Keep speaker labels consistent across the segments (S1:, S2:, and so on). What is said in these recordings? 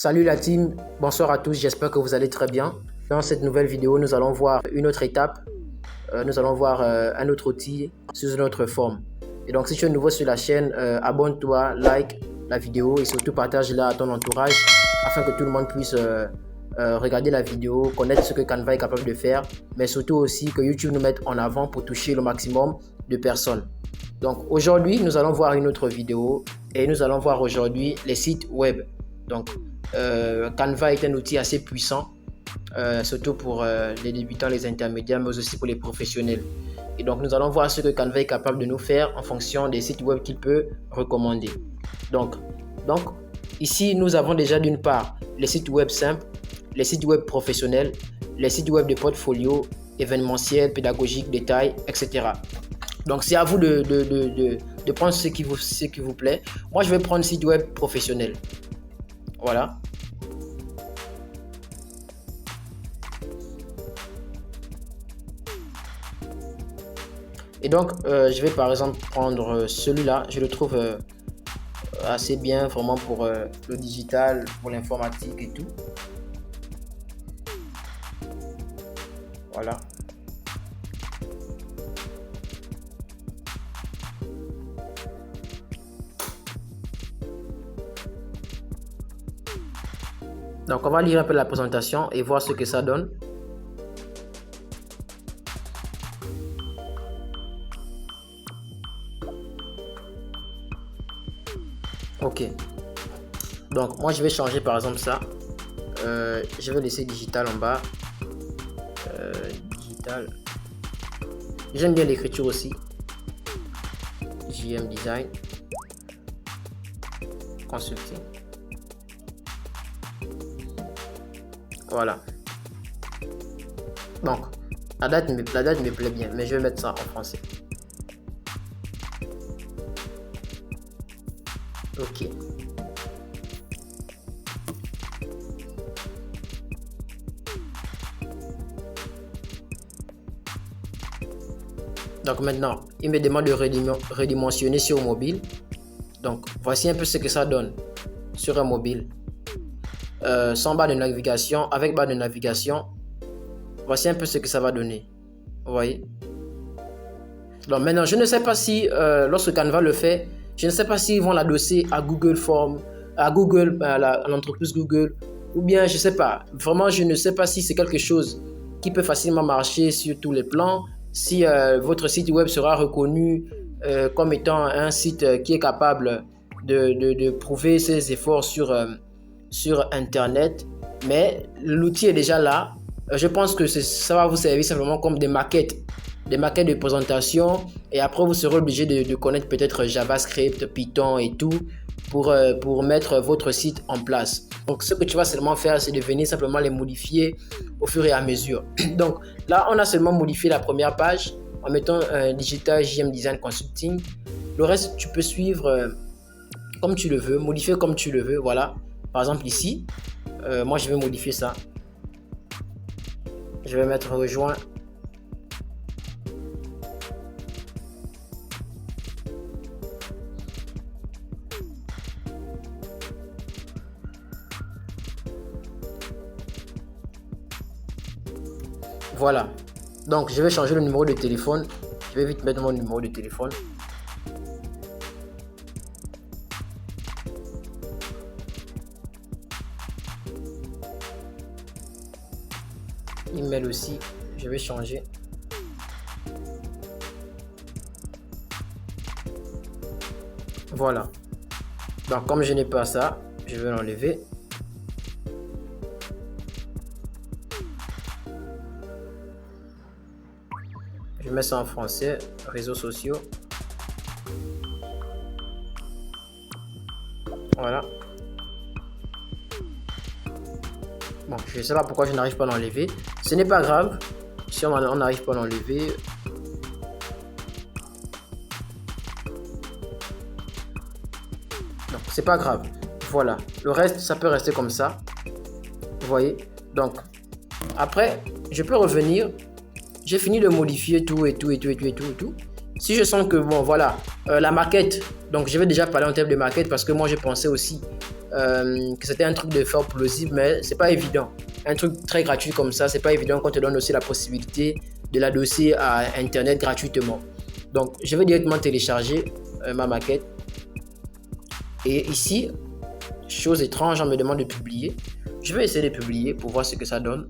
S1: Salut la team, bonsoir à tous, j'espère que vous allez très bien. Dans cette nouvelle vidéo, nous allons voir une autre étape, nous allons voir un autre outil sous une autre forme. Et donc si tu es nouveau sur la chaîne, abonne-toi, like la vidéo et surtout partage-la à ton entourage afin que tout le monde puisse regarder la vidéo, connaître ce que Canva est capable de faire, mais surtout aussi que YouTube nous mette en avant pour toucher le maximum de personnes. Donc aujourd'hui, nous allons voir une autre vidéo et nous allons voir aujourd'hui les sites web. Donc Canva est un outil assez puissant, surtout pour les débutants, les intermédiaires, mais aussi pour les professionnels. Et donc nous allons voir ce que Canva est capable de nous faire en fonction des sites web qu'il peut recommander. Donc ici, nous avons déjà d'une part les sites web simples, les sites web professionnels, les sites web de portfolio, événementiels, pédagogiques, détails, etc. Donc c'est à vous de prendre ce qui vous plaît. Moi, je vais prendre site web professionnel. Voilà. Et donc, je vais par exemple prendre celui-là. Je le trouve assez bien vraiment pour le digital, pour l'informatique et tout. Voilà. Donc, on va lire un peu la présentation et voir ce que ça donne. Ok. Donc, moi, je vais changer par exemple ça. Je vais laisser digital en bas. Digital. J'aime bien l'écriture aussi. JM Design. Consulting. Voilà. Donc, la date me plaît bien, mais je vais mettre ça en français. Ok. Donc maintenant, il me demande de redimensionner sur mobile. Donc, voici un peu ce que ça donne sur un mobile. Sans barre de navigation, avec barre de navigation, voici un peu ce que ça va donner. Vous voyez? Donc maintenant, je ne sais pas si, lorsque Canva le fait, je ne sais pas s'ils vont l'adosser à Google Form, à Google, à l'entreprise Google, ou bien je ne sais pas. Vraiment, je ne sais pas si c'est quelque chose qui peut facilement marcher sur tous les plans, si votre site web sera reconnu comme étant un site qui est capable de prouver ses efforts sur Internet, mais l'outil est déjà là. Je pense que ça va vous servir simplement comme des maquettes de présentation, et après vous serez obligé de connaître peut-être JavaScript, Python et tout pour mettre votre site en place. Donc ce que tu vas seulement faire, c'est de venir simplement les modifier au fur et à mesure. Donc là, on a seulement modifié la première page en mettant Digital JM Design Consulting. Le reste, tu peux suivre comme tu le veux, modifier comme tu le veux. Voilà. Par exemple ici, moi je vais modifier ça. Je vais mettre rejoint. Voilà. Donc je vais changer le numéro de téléphone. Je vais vite mettre mon numéro de téléphone. Email aussi, je vais changer. Voilà. Donc comme je n'ai pas ça, je vais l'enlever. Je mets ça en français, réseaux sociaux. Voilà. Bon, je ne sais pas pourquoi je n'arrive pas à l'enlever. Ce n'est pas grave. Si on n'arrive pas à l'enlever. Donc, c'est pas grave. Voilà. Le reste, ça peut rester comme ça. Vous voyez? Donc, après, je peux revenir. J'ai fini de modifier tout. Si je sens que, bon, voilà, la maquette. Donc, je vais déjà parler en termes de maquette parce que moi, je pensais aussi que c'était un truc de fort plausible, mais c'est pas évident. Un truc très gratuit comme ça, c'est pas évident qu'on te donne aussi la possibilité de l'adosser à Internet gratuitement. Donc, je vais directement télécharger ma maquette. Et ici, chose étrange, on me demande de publier. Je vais essayer de publier pour voir ce que ça donne.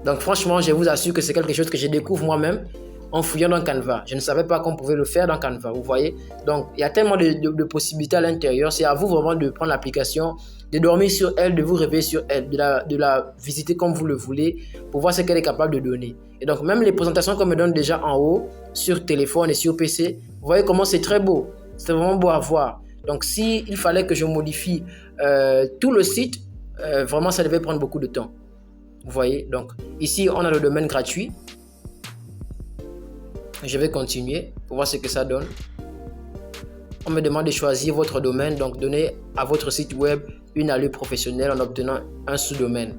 S1: Donc franchement, je vous assure que c'est quelque chose que je découvre moi-même en fouillant dans Canva. Je ne savais pas qu'on pouvait le faire dans Canva, vous voyez. Donc il y a tellement de possibilités à l'intérieur. C'est à vous vraiment de prendre l'application, de dormir sur elle, de vous réveiller sur elle, de la visiter comme vous le voulez pour voir ce qu'elle est capable de donner. Et donc même les présentations qu'on me donne déjà en haut sur téléphone et sur PC, vous voyez comment c'est très beau. C'est vraiment beau à voir. Donc s'il fallait que je modifie tout le site, vraiment ça devait prendre beaucoup de temps. Vous voyez, donc ici on a le domaine gratuit. Je vais continuer pour voir ce que ça donne. On me demande de choisir votre domaine, donc donnez à votre site web une allure professionnelle en obtenant un sous-domaine.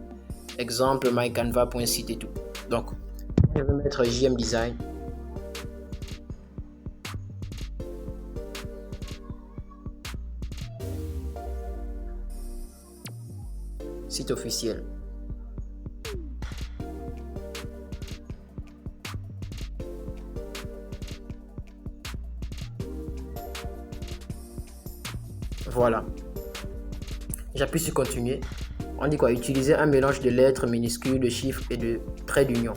S1: Exemple mycanva.site et tout. Donc je vais mettre JM Design. Site officiel. Voilà. J'appuie sur continuer. On dit quoi? Utiliser un mélange de lettres minuscules, de chiffres et de traits d'union.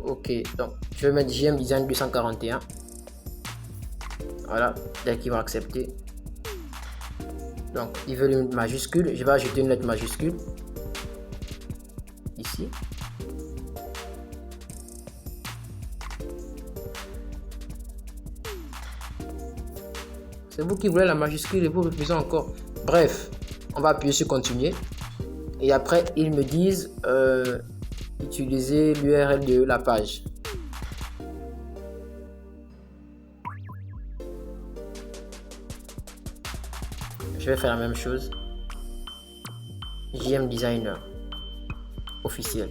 S1: Ok, donc je vais mettre JM Design 241. Voilà, dès qu'il va accepter. Donc, il veut une majuscule. Je vais ajouter une lettre majuscule. Ici. C'est vous qui voulez la majuscule et vous refusez encore. Bref, on va appuyer sur continuer. Et après, ils me disent utiliser l'URL de la page. Je vais faire la même chose. JM Designer officiel.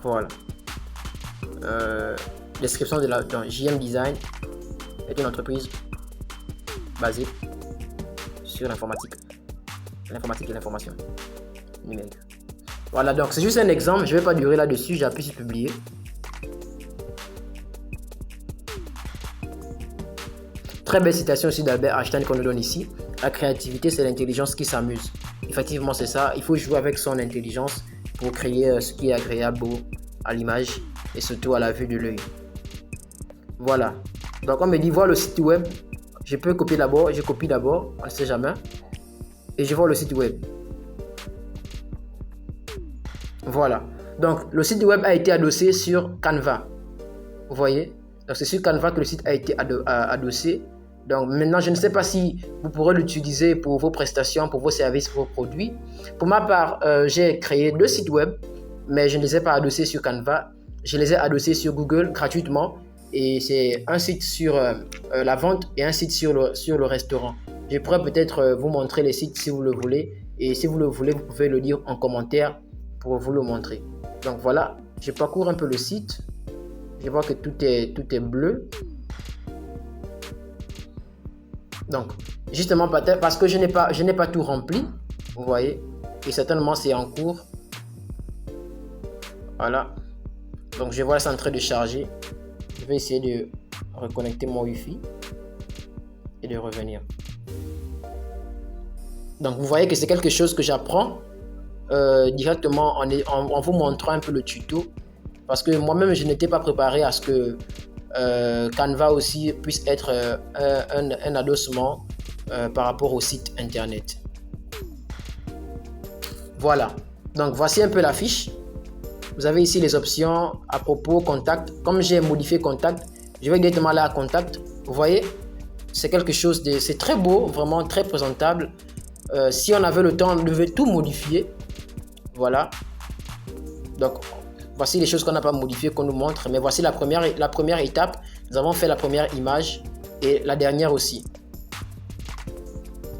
S1: Voilà. Description de la JM Design est une entreprise basée sur l'informatique et l'information numérique. Voilà, donc c'est juste un exemple. Je ne vais pas durer là-dessus. J'appuie sur publier. Très belle citation aussi d'Albert Einstein qu'on nous donne ici. La créativité, c'est l'intelligence qui s'amuse. Effectivement, c'est ça. Il faut jouer avec son intelligence pour créer ce qui est agréable à l'image et surtout à la vue de l'œil. Voilà. Donc, on me dit voir le site web. Je peux copier d'abord. Je copie d'abord. On ne sait jamais. Et je vois le site web. Voilà. Donc, le site web a été adossé sur Canva. Vous voyez? Donc, c'est sur Canva que le site a été adossé. Donc maintenant, je ne sais pas si vous pourrez l'utiliser pour vos prestations, pour vos services, pour vos produits. Pour ma part, j'ai créé 2 sites web, mais je ne les ai pas adossés sur Canva. Je les ai adossés sur Google gratuitement. Et c'est un site sur la vente et un site sur le restaurant. Je pourrais peut-être vous montrer les sites si vous le voulez. Et si vous le voulez, vous pouvez le dire en commentaire pour vous le montrer. Donc voilà, je parcours un peu le site. Je vois que tout est bleu. Donc, justement, parce que je n'ai pas tout rempli, vous voyez, et certainement c'est en cours. Voilà. Donc, je vois ça en train de charger. Je vais essayer de reconnecter mon Wi-Fi et de revenir. Donc, vous voyez que c'est quelque chose que j'apprends directement en vous montrant un peu le tuto. Parce que moi-même, je n'étais pas préparé à ce que Canva aussi puisse être un adossement par rapport au site internet. Voilà, donc voici un peu la fiche. Vous avez ici les options à propos contact. Comme j'ai modifié contact, je vais directement aller à contact. Vous voyez, c'est quelque chose de, c'est très beau, vraiment très présentable. Si on avait le temps, on devait tout modifier. Voilà, donc voici les choses qu'on n'a pas modifiées, qu'on nous montre. Mais voici la première étape. Nous avons fait la première image et la dernière aussi.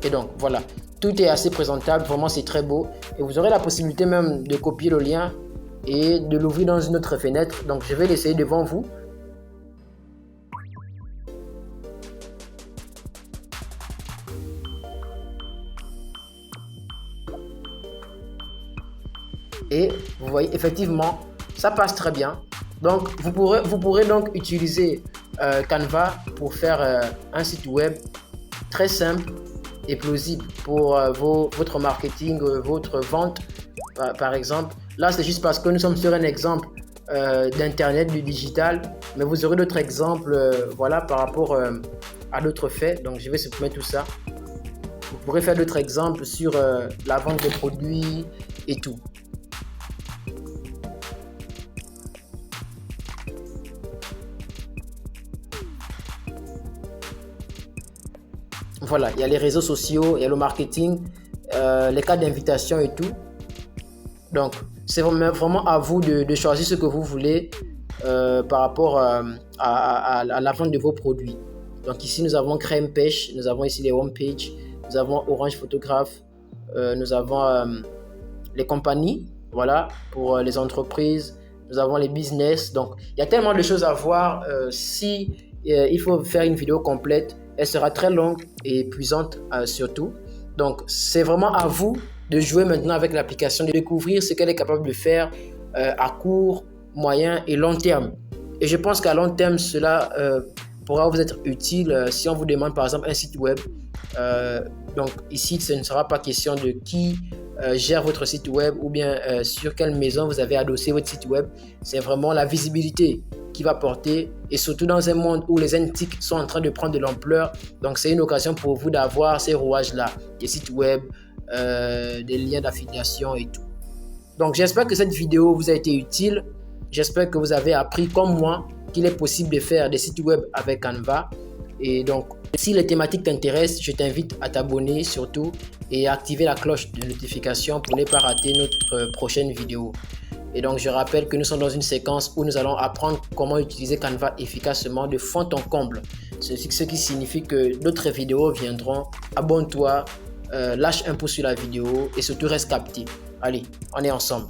S1: Et donc, voilà. Tout est assez présentable. Vraiment, c'est très beau. Et vous aurez la possibilité même de copier le lien et de l'ouvrir dans une autre fenêtre. Donc, je vais l'essayer devant vous. voyez, effectivement, ça passe très bien. Donc, vous pourrez donc utiliser Canva pour faire un site web très simple et plausible pour votre marketing, votre vente, par exemple. Là, c'est juste parce que nous sommes sur un exemple d'internet, du digital, mais vous aurez d'autres exemples voilà, par rapport à d'autres faits. Donc je vais supprimer tout ça. Vous pourrez faire d'autres exemples sur la vente des produits et tout. Voilà, il y a les réseaux sociaux, il y a le marketing, les cas d'invitation et tout. Donc, c'est vraiment à vous de choisir ce que vous voulez par rapport à la vente de vos produits. Donc ici, nous avons Crème Pêche, nous avons ici les homepages, nous avons Orange Photographe, nous avons les compagnies, voilà, pour les entreprises, nous avons les business. Donc, il y a tellement de choses à voir. Si il faut faire une vidéo complète, elle sera très longue et épuisante surtout. Donc, c'est vraiment à vous de jouer maintenant avec l'application, de découvrir ce qu'elle est capable de faire à court, moyen et long terme. Et je pense qu'à long terme, cela pourra vous être utile si on vous demande par exemple un site web. Donc ici, ce ne sera pas question de qui gère votre site web ou bien sur quelle maison vous avez adossé votre site web. C'est vraiment la visibilité qui va porter, et surtout dans un monde où les NTIC sont en train de prendre de l'ampleur. Donc c'est une occasion pour vous d'avoir ces rouages-là, des sites web, des liens d'affiliation et tout. Donc j'espère que cette vidéo vous a été utile. J'espère que vous avez appris comme moi qu'il est possible de faire des sites web avec Canva. Et donc si les thématiques t'intéressent, je t'invite à t'abonner surtout et à activer la cloche de notification pour ne pas rater notre prochaine vidéo. Et donc je rappelle que nous sommes dans une séquence où nous allons apprendre comment utiliser Canva efficacement de fond en comble. Ce qui signifie que d'autres vidéos viendront. Abonne-toi, lâche un pouce sur la vidéo et surtout reste capté. Allez, on est ensemble.